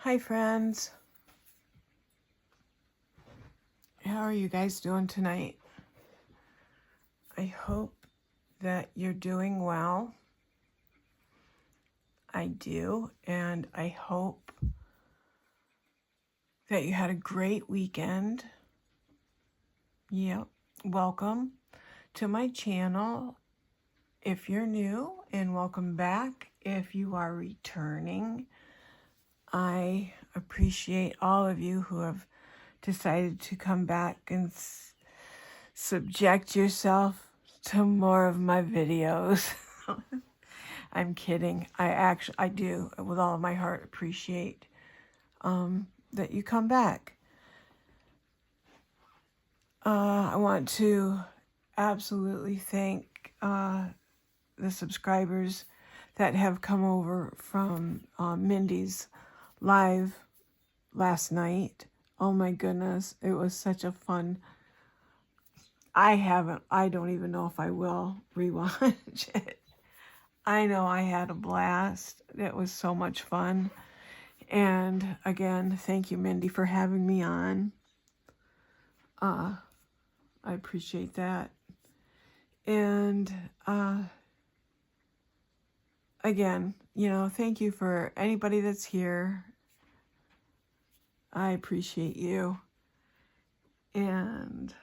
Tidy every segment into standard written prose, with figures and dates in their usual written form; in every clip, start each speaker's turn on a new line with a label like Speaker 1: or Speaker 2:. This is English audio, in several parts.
Speaker 1: Hi friends, how are you guys doing tonight? I hope that you're doing well. I do, and I hope that you had a great weekend. Yep, welcome to my channel if you're new, and welcome back if you are returning. I appreciate all of you who have decided to come back and subject yourself to more of my videos. I'm kidding. I do, with all of my heart, appreciate that you come back. I want to absolutely thank the subscribers that have come over from Mindy's live last night. Oh my goodness, it was such a fun. I don't even know if I will rewatch it. I know I had a blast. It was so much fun. And again, thank you, Mindy, for having me on. I appreciate that. And again, thank you for anybody that's here. I appreciate you. And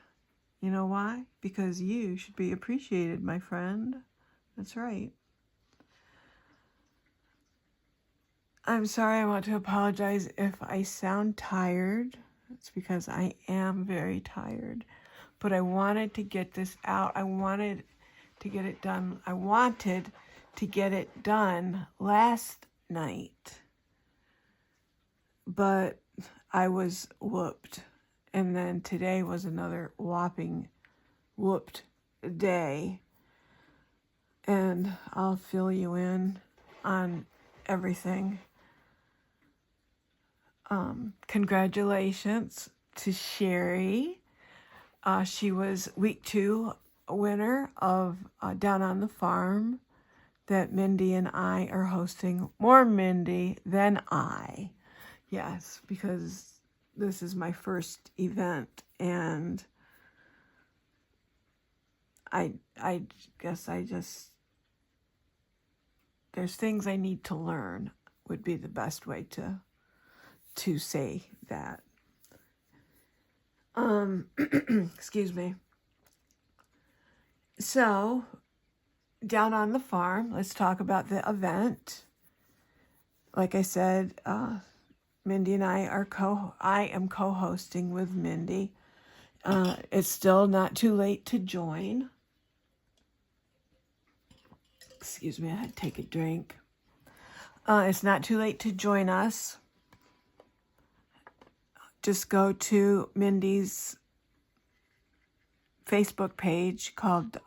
Speaker 1: you know why? Because you should be appreciated, my friend. That's right. I'm sorry, I want to apologize if I sound tired. It's because I am very tired. But I wanted to get this out. I wanted to get it done. I wanted to get it done last night. But I was whooped. And then today was another whopping whooped day. And I'll fill you in on everything. Congratulations to Sherry. She was week 2 winner of Down on the Farm that Mindy and I are hosting. More Mindy than I. Yes, because this is my first event, and I guess there's things I need to learn would be the best way to say that. Excuse me. So, Down on the Farm, let's talk about the event. Like I said, Mindy and I am co-hosting with Mindy. It's still not too late to join. Excuse me, I had to take a drink. It's not too late to join us. Just go to Mindy's Facebook page called,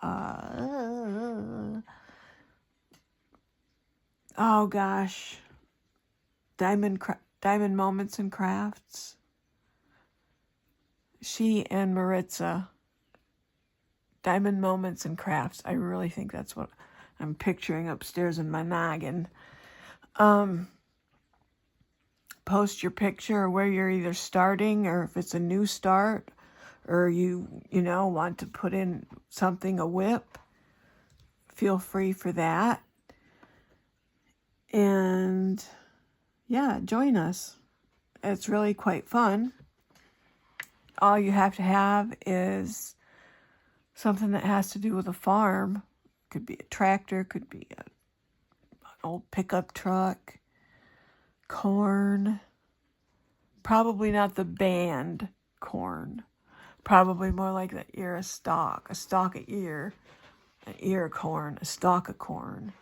Speaker 1: oh gosh, Diamond Moments and Crafts. She and Maritza, Diamond Moments and Crafts. I really think that's what I'm picturing upstairs in my noggin. Post your picture of where you're either starting, or if it's a new start, or you want to put in something, a whip, feel free for that. And yeah, join us. It's really quite fun. All you have to have is something that has to do with a farm. Could be a tractor, could be an old pickup truck, corn. Probably not the band corn. Probably more like the ear of stalk. A stalk of ear. An ear of corn. A stalk of corn.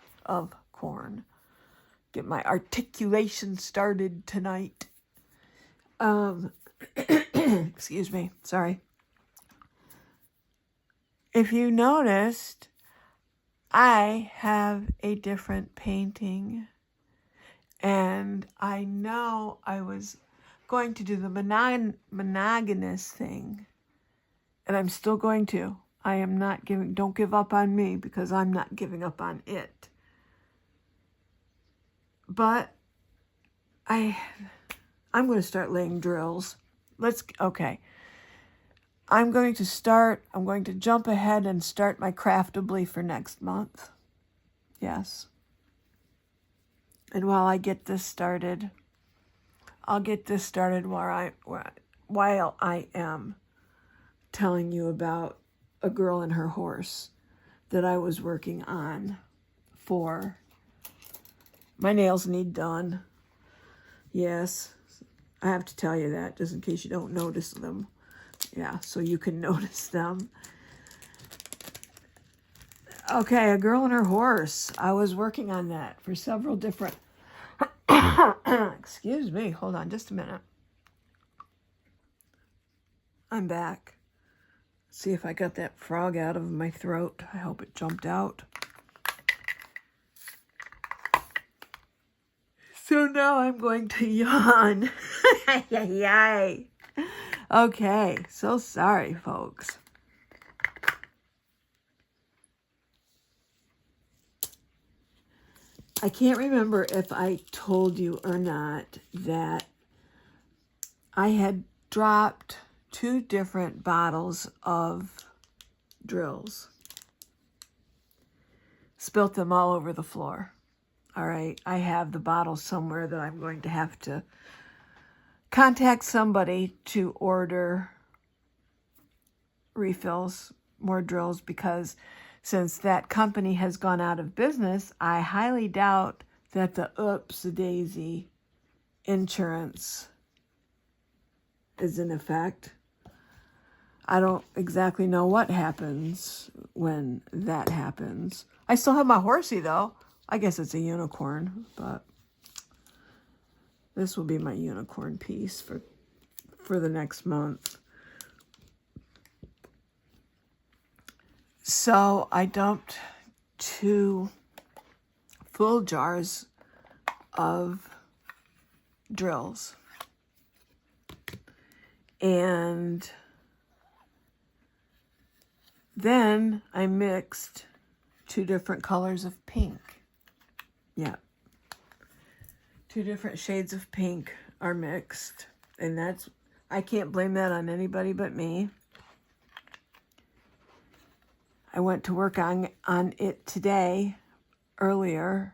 Speaker 1: Get my articulation started tonight. Excuse me. Sorry. If you noticed, I have a different painting. And I know I was going to do the monogamous thing. And I'm still going to. I am not don't give up on me, because I'm not giving up on it. But I I'm going to start laying drills. Okay. I'm going to jump ahead and start my Craftibly for next month. Yes. And while I get this started, I'll get this started while I am telling you about a girl and her horse that I was working on for my nails need done. Yes, I have to tell you that just in case you don't notice them. Yeah, so you can notice them. Okay, a girl and her horse. I was working on that for several different... Excuse me, hold on just a minute. I'm back. See if I got that frog out of my throat. I hope it jumped out. So now I'm going to yawn. Yay. Okay, so sorry, folks. I can't remember if I told you or not that I had dropped 2 different bottles of drills. Spilt them all over the floor. All right, I have the bottles somewhere that I'm going to have to contact somebody to order refills, more drills, because since that company has gone out of business, I highly doubt that the Ooops Daisy insurance is in effect. I don't exactly know what happens when that happens. I still have my horsey, though. I guess it's a unicorn, but this will be my unicorn piece for the next month. So I dumped 2 full jars of drills. And then I mixed 2 different colors of pink. Yeah. 2 different shades of pink are mixed. And I can't blame that on anybody but me. I went to work on it today, earlier.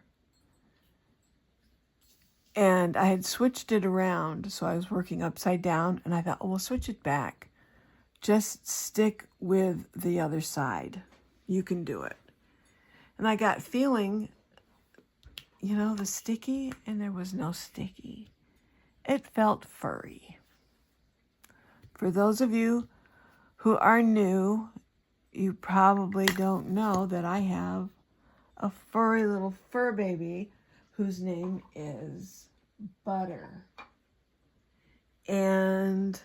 Speaker 1: And I had switched it around. So I was working upside down. And I thought, oh, we'll switch it back. Just stick with the other side. You can do it. And I got feeling, you know, the sticky, and there was no sticky. It felt furry. For those of you who are new, you probably don't know that I have a furry little fur baby whose name is Butter. And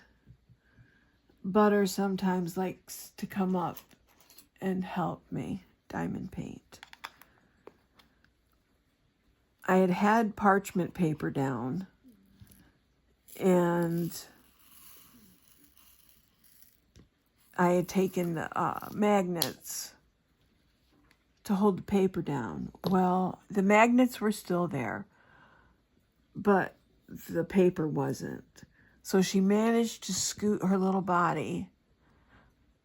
Speaker 1: Butter sometimes likes to come up and help me diamond paint. I had parchment paper down, and I had taken the magnets to hold the paper down. Well, the magnets were still there, but the paper wasn't. So she managed to scoot her little body,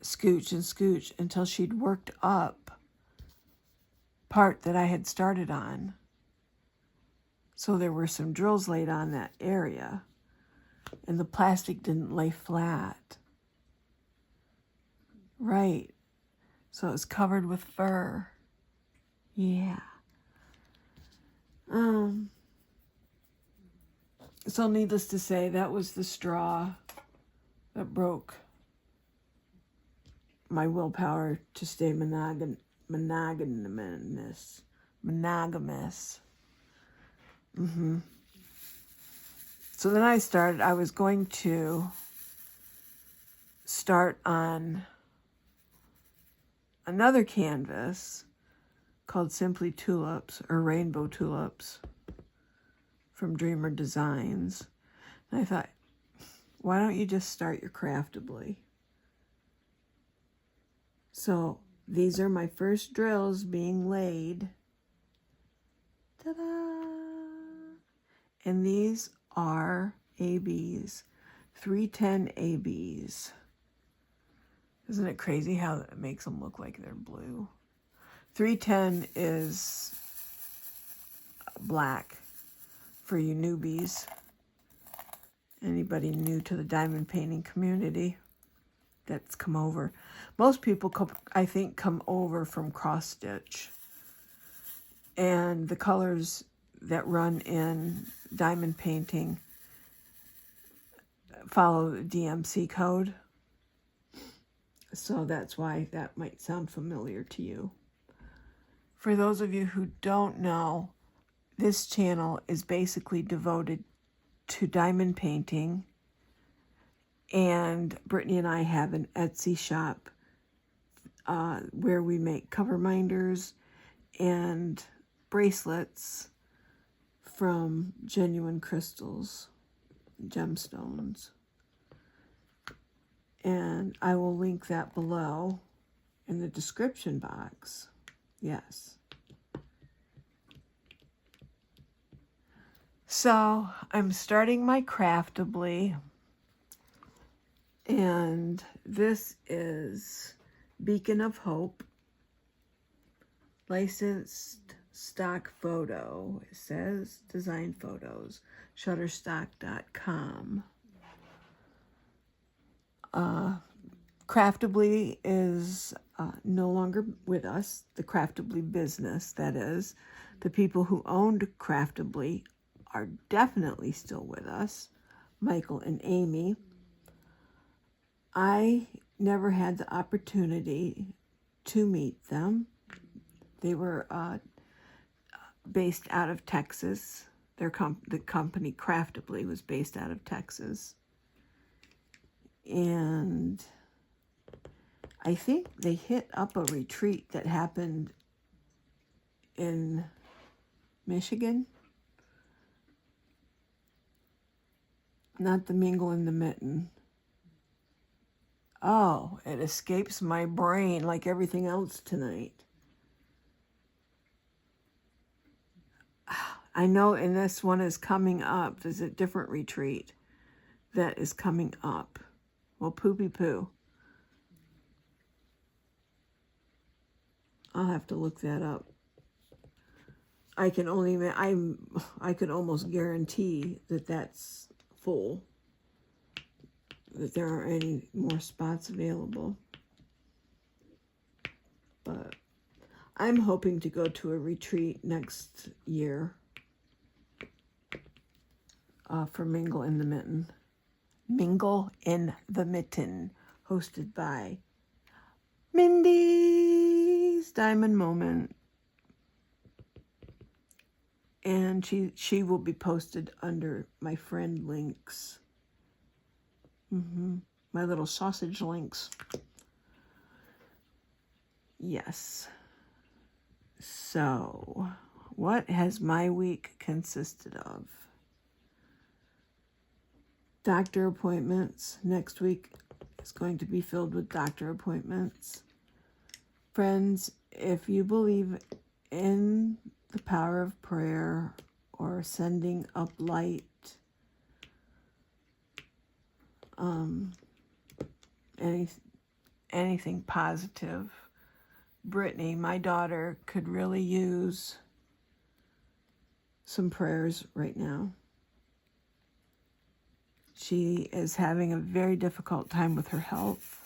Speaker 1: scooch and scooch, until she'd worked up part that I had started on. So there were some drills laid on that area, and the plastic didn't lay flat. Right. So it was covered with fur. Yeah. So needless to say, that was the straw that broke my willpower to stay monogamous. So then I was going to start on another canvas called Simply Tulips, or Rainbow Tulips, from Dreamer Designs. And I thought, why don't you just start your Craftibly? So these are my first drills being laid. Ta-da! And these are ABs. 310 ABs. Isn't it crazy how it makes them look like they're blue? 310 is black for you newbies. Anybody new to the diamond painting community that's come over. Most people, I think, come over from cross stitch. And the colors that run in diamond painting follow the DMC code. So that's why that might sound familiar to you. For those of you who don't know, this channel is basically devoted to diamond painting, and Brittany and I have an Etsy shop where we make cover minders and bracelets from genuine crystals, gemstones, and I will link that below in the description box. Yes. So I'm starting my Craftibly, and this is Beacon of Hope, licensed stock photo. It says design photos, shutterstock.com. Craftibly is no longer with us. The Craftibly business, that is. The people who owned Craftibly are definitely still with us, Michael and Amy. I never had the opportunity to meet them. They were based out of Texas. The company Craftibly was based out of Texas. And I think they hit up a retreat that happened in Michigan. Not the Mingle in the Mitten. Oh, it escapes my brain like everything else tonight. I know in this one is coming up. There's a different retreat that is coming up. Well, poopy poo. I'll have to look that up. I can almost guarantee that that's full, that there aren't any more spots available. But I'm hoping to go to a retreat next year for Mingle in the Mitten. Mingle in the Mitten, hosted by Mindy's Diamond Moment. And she will be posted under my friend links. My little sausage links. Yes. So, what has my week consisted of? Doctor appointments. Next week is going to be filled with doctor appointments. Friends, if you believe in the power of prayer or sending up light, anything positive, Brittany, my daughter, could really use some prayers right now. She is having a very difficult time with her health.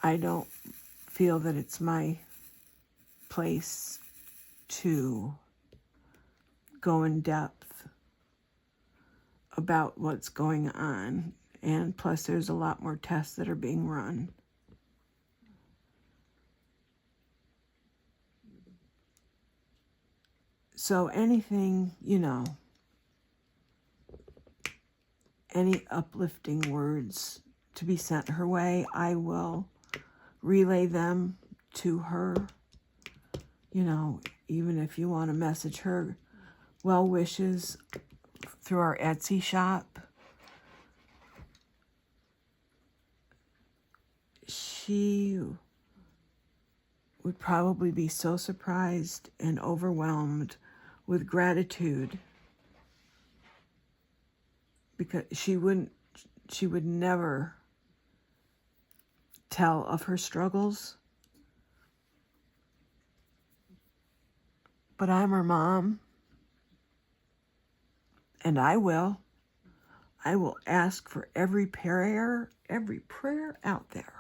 Speaker 1: I don't feel that it's my place to go in depth about what's going on. And plus, there's a lot more tests that are being run. So anything, any uplifting words to be sent her way, I will relay them to her. Even if you want to message her well wishes through our Etsy shop. She would probably be so surprised and overwhelmed with gratitude because she would never tell of her struggles. But I'm her mom, and I will ask for every prayer out there.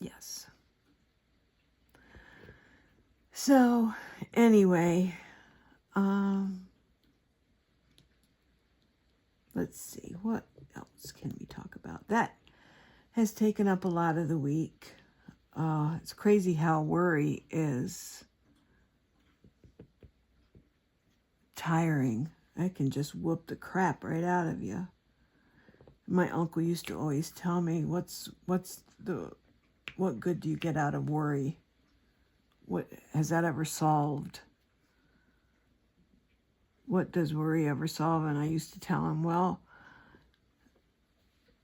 Speaker 1: Yes. So, anyway, let's see, what else can we talk about? That has taken up a lot of the week. It's crazy how worry is tiring. It can just whoop the crap right out of you. My uncle used to always tell me, what good do you get out of worry? What has that ever solved? What does worry ever solve? And I used to tell him, well,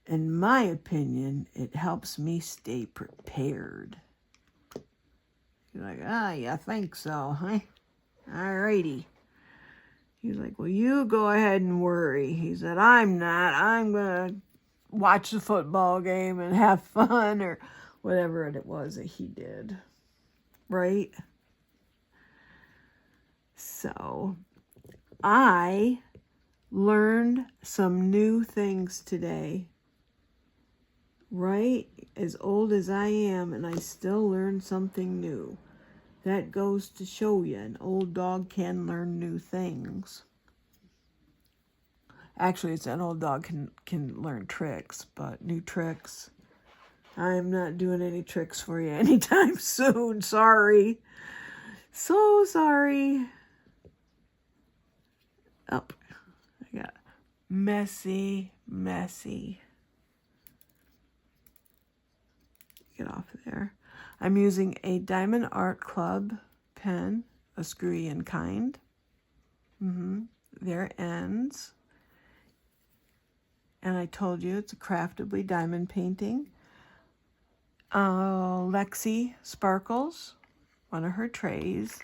Speaker 1: in my opinion, it helps me stay prepared. He's like, you think so, huh? Alrighty. He's like, well, you go ahead and worry. He said, I'm not. I'm going to watch the football game and have fun, or whatever it was that he did. Right? So, I learned some new things today. Right? As old as I am, and I still learn something new. That goes to show you, an old dog can learn new things. Actually, it's an old dog can learn tricks, but new tricks. I'm not doing any tricks for you anytime soon. Sorry. So sorry. Oh, I got messy. Get off there. I'm using a Diamond Art Club pen, a screwy and kind. There ends. And I told you it's a Craftibly diamond painting. Lexi sparkles, one of her trays,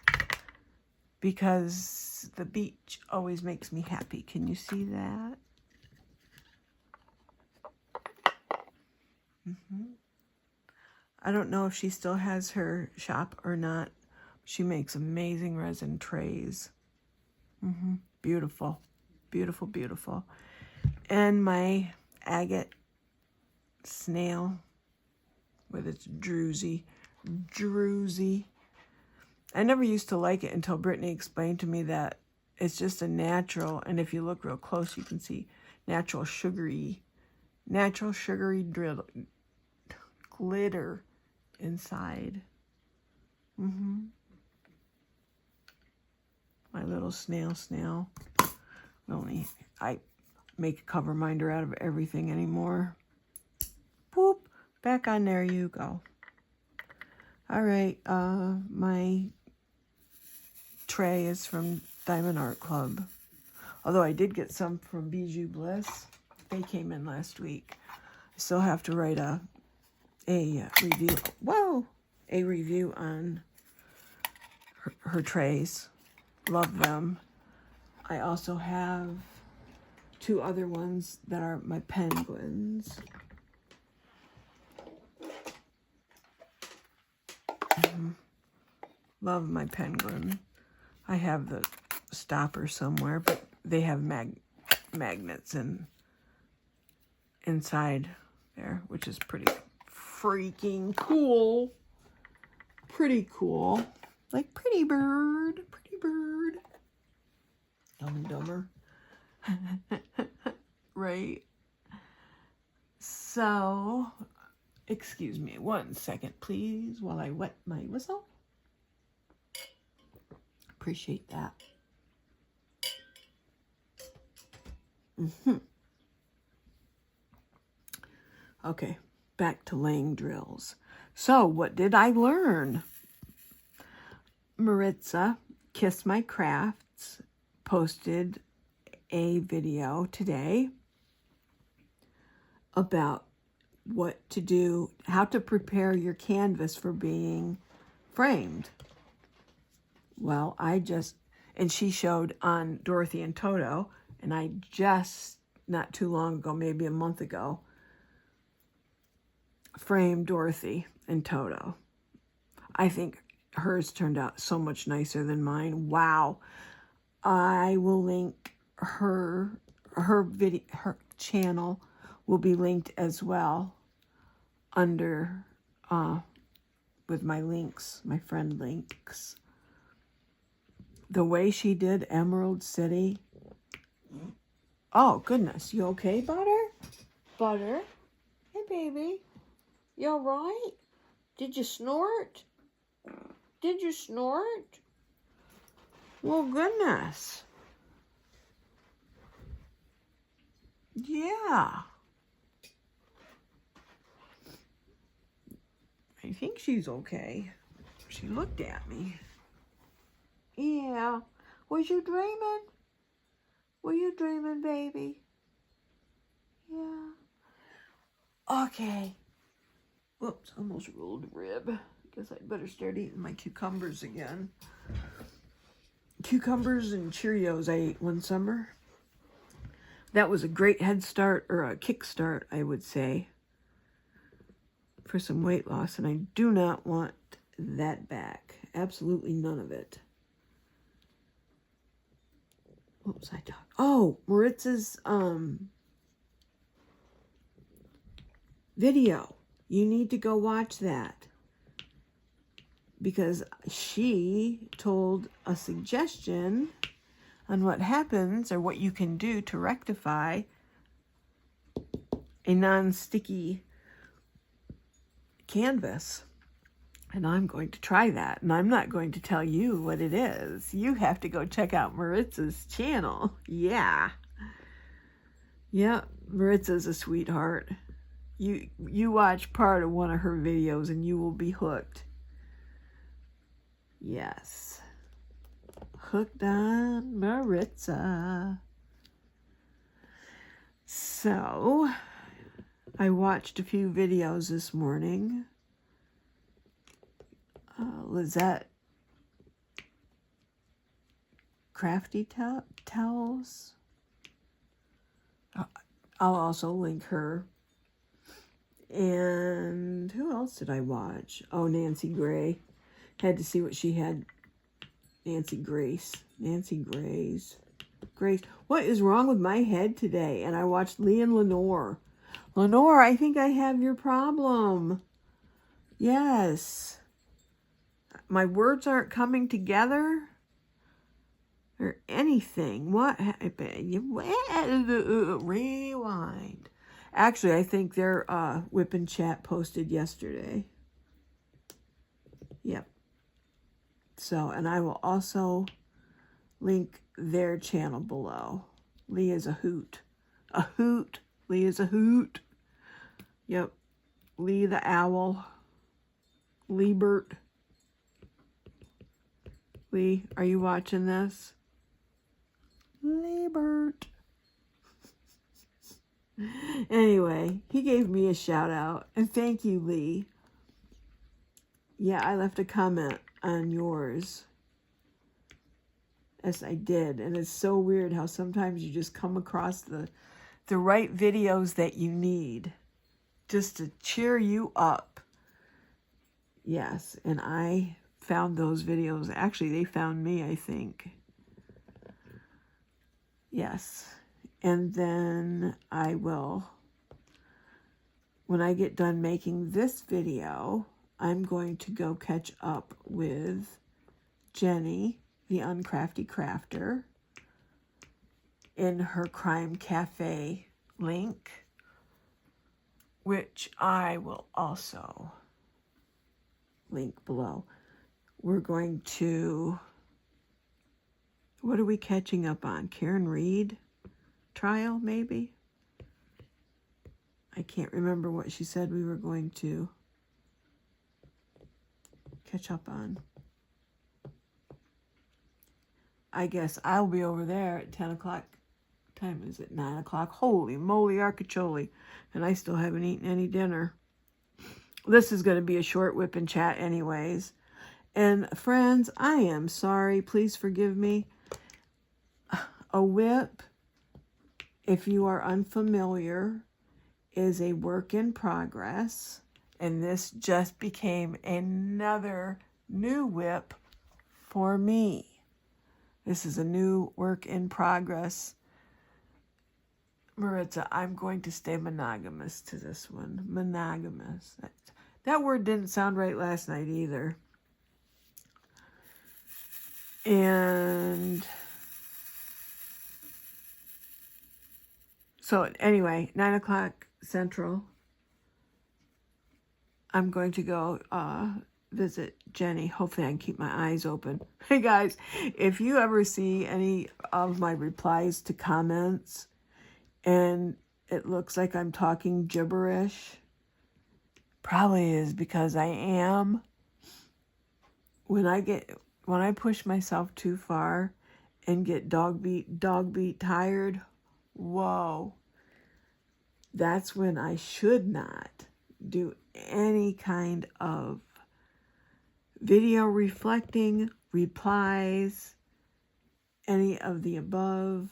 Speaker 1: because the beach always makes me happy. Can you see that? I don't know if she still has her shop or not. She makes amazing resin trays. Beautiful. Beautiful, beautiful. And my agate snail with its druzy. I never used to like it until Brittany explained to me that it's just a natural, and if you look real close, you can see natural sugary glitter inside. My little snail. I make a cover minder out of everything anymore. Boop, back on there you go. All right, my tray is from Diamond Art Club. Although I did get some from Bijou Bliss. They came in last week. I still have to write a review. Whoa! A review on her trays. Love them. I also have 2 other ones that are my penguins. Love my penguin. I have the stopper somewhere, but they have magnets inside there, which is pretty freaking cool. Pretty cool. Like Pretty Bird. Dumb and Dumber. Right. So, excuse me 1 second, please, while I wet my whistle. Appreciate that. Okay, back to laying drills. So, what did I learn? Maritza, Kiss My Crafts, posted a video today about what to do, how to prepare your canvas for being framed. Well, And she showed on Dorothy and Toto. And I just, not too long ago, maybe a month ago, framed Dorothy and Toto. I think hers turned out so much nicer than mine. Wow. I will link her video, her channel will be linked as well under, with my links, my friend links. The way she did Emerald City. Oh, goodness. You okay, Butter? Butter? Hey, baby. You all right? Did you snort? Did you snort? Well, goodness. Yeah. I think she's okay. She looked at me. Yeah. Was you dreaming? Were you dreaming, baby? Yeah. Okay. Whoops, almost rolled a rib. Guess I'd better start eating my cucumbers again. Cucumbers and Cheerios I ate one summer. That was a great head start, or a kickstart, I would say, for some weight loss. And I do not want that back. Absolutely none of it. Oops, I talked. Oh, Maritza's video. You need to go watch that. Because she told a suggestion on what happens or what you can do to rectify a non-sticky canvas. And I'm going to try that. And I'm not going to tell you what it is. You have to go check out Maritza's channel. Yeah. Yeah, Maritza's a sweetheart. You watch part of one of her videos and you will be hooked. Yes. Hooked on Maritza. So, I watched a few videos this morning. Lizette Crafty tells. I'll also link her. And who else did I watch? Oh, Nancy Gray. Had to see what she had. Nancy Grace. What is wrong with my head today? And I watched Lee and Lenore. Lenore, I think I have your problem. Yes. My words aren't coming together. Or anything. What happened? Rewind. Actually, I think their Whip and Chat posted yesterday. Yep. So, and I will also link their channel below. Lee is a hoot. A hoot. Lee is a hoot. Yep. Lee the owl. Liebert. Lee, are you watching this? Liebert. Anyway, he gave me a shout out. And thank you, Lee. Yeah, I left a comment on yours. Yes, I did. And it's so weird how sometimes you just come across the right videos that you need just to cheer you up. Yes, and I found those videos. Actually, they found me, I think. Yes. And then I will, when I get done making this video, I'm going to go catch up with Jenny, the Uncrafty Crafter, in her Crime Cafe link, which I will also link below. We're going to, what are we catching up on? Karen Reed trial, maybe? I can't remember what she said we were going to catch up on. I guess I'll be over there at 10 o'clock. Time is it? 9 o'clock. Holy moly arcacholi. And I still haven't eaten any dinner. This is going to be a short Whip and Chat anyways. And friends, I am sorry. Please forgive me. A whip, if you are unfamiliar, is a work in progress. And this just became another new whip for me. This is a new work in progress. Maritza, I'm going to stay monogamous to this one. Monogamous. That word didn't sound right last night either. And so anyway, 9 o'clock Central, I'm going to go visit Jenny. Hopefully I can keep my eyes open. Hey guys, if you ever see any of my replies to comments and it looks like I'm talking gibberish, probably is because I am. When I push myself too far and get dog beat tired, whoa, that's when I should not do any kind of video reflecting, replies, any of the above,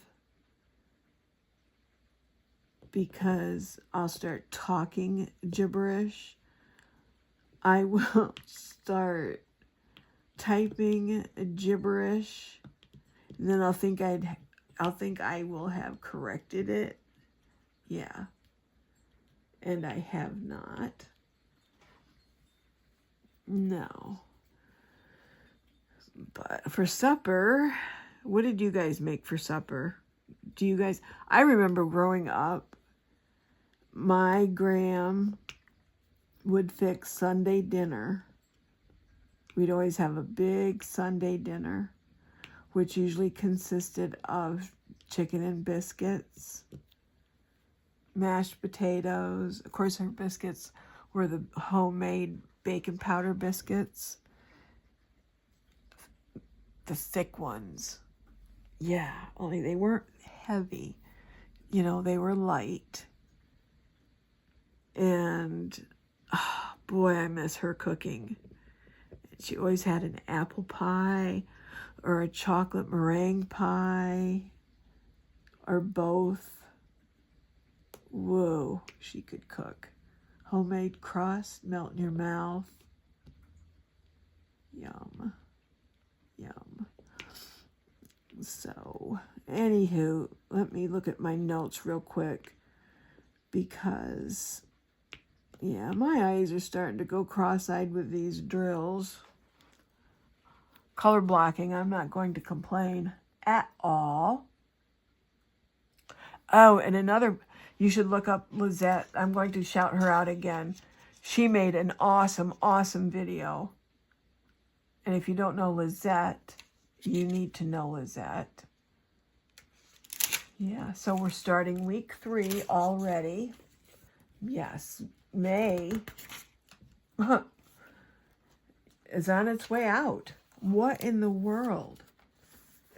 Speaker 1: because I'll start talking gibberish. I will start typing gibberish, and then I'll think I will have corrected it. Yeah. And I have not. No. But for supper, what did you guys make for supper? I remember growing up, my gram would fix Sunday dinner. We'd always have a big Sunday dinner, which usually consisted of chicken and biscuits, mashed potatoes. Of course, our biscuits were the homemade baking powder biscuits. The thick ones. Yeah, only they weren't heavy. You know, they were light. And, oh, boy, I miss her cooking. She always had an apple pie or a chocolate meringue pie or both. Whoa, she could cook. Homemade crust, melt in your mouth. Yum. Yum. So, anywho, let me look at my notes real quick because, yeah, my eyes are starting to go cross-eyed with these drills. Color blocking, I'm not going to complain at all. Oh, and another, you should look up Lizette. I'm going to shout her out again. She made an awesome, awesome video. And if you don't know Lizette, you need to know Lizette. Yeah, so we're starting week 3 already. Yes, May is on its way out. What in the world?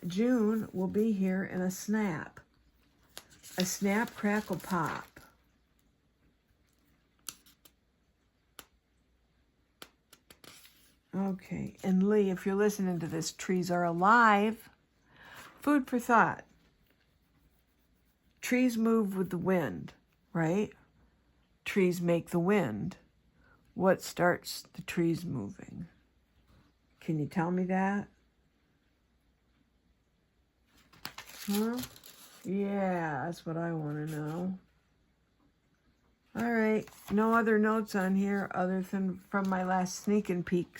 Speaker 1: June will be here in a snap. A snap, crackle, pop. Okay, and Lee, if you're listening to this, trees are alive. Food for thought. Trees move with the wind, right? Trees make the wind. What starts the trees moving? Can you tell me that? Huh? Yeah, that's what I want to know. All right, no other notes on here other than from my last sneak peek.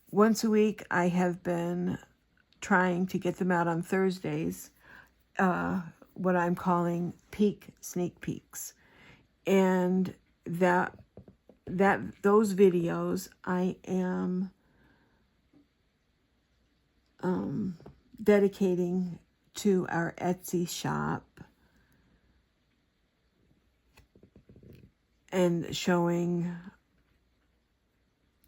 Speaker 1: Once a week, I have been trying to get them out on Thursdays, what I'm calling sneak peeks. And those videos I am dedicating to our Etsy shop and showing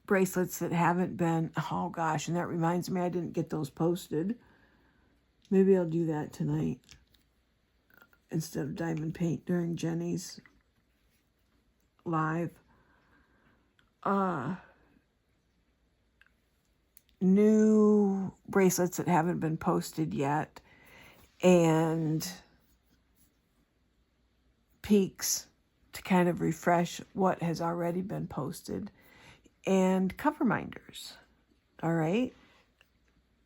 Speaker 1: bracelets that haven't been, oh gosh, and that reminds me I didn't get those posted. Maybe I'll do that tonight instead of diamond paint during Jenny's live. new bracelets that haven't been posted yet, and peeks to kind of refresh what has already been posted, and cover minders. All right?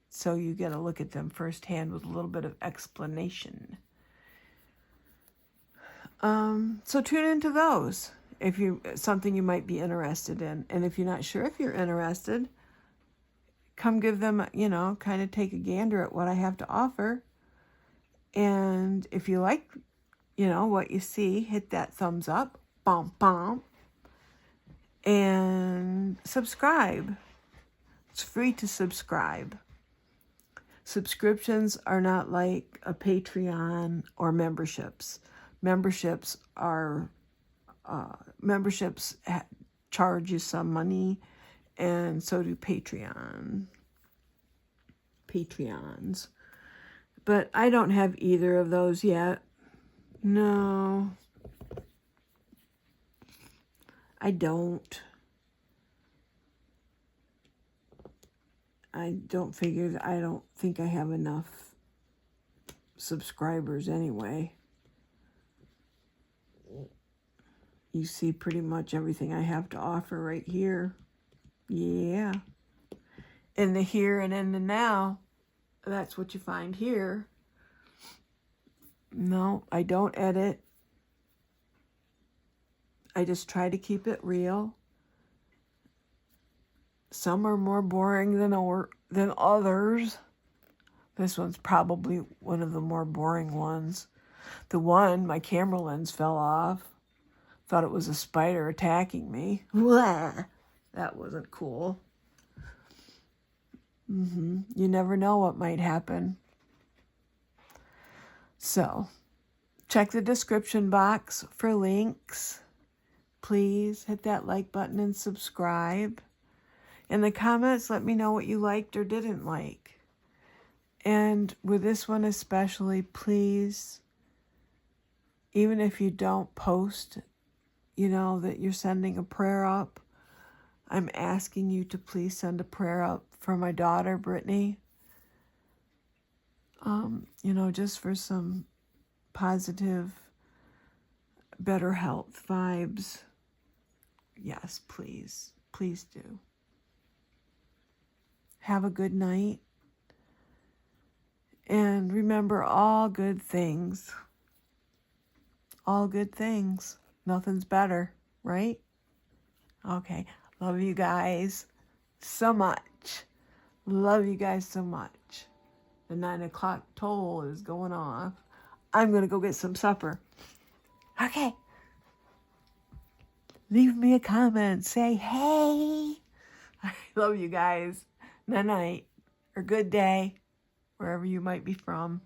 Speaker 1: So you get a look at them firsthand with a little bit of explanation. So tune into those if you something you might be interested in. And if you're not sure if you're interested, come give them, kind of take a gander at what I have to offer. And if you like, what you see, hit that thumbs up, bum, bum, and subscribe. It's free to subscribe. Subscriptions are not like a Patreon or memberships. Memberships charge you some money, and so do Patreons. But I don't have either of those yet. No, I don't. I don't think I have enough subscribers anyway. You see pretty much everything I have to offer right here. Yeah. In the here and in the now, that's what you find here. No, I don't edit. I just try to keep it real. Some are more boring than others. This one's probably one of the more boring ones. My camera lens fell off. Thought it was a spider attacking me. Blah. That wasn't cool. You never know what might happen. So, check the description box for links. Please hit that like button and subscribe. In the comments, let me know what you liked or didn't like. And with this one especially, please, even if you don't post, that you're sending a prayer up, I'm asking you to please send a prayer up for my daughter, Brittany. Just for some positive, better health vibes. Yes, please. Please do. Have a good night. And remember, all good things. All good things. Nothing's better, right? Okay. Love you guys so much. Love you guys so much. The 9 o'clock toll is going off. I'm going to go get some supper. Okay. Leave me a comment. Say, hey. I love you guys. Night-night. Or good day. Wherever you might be from.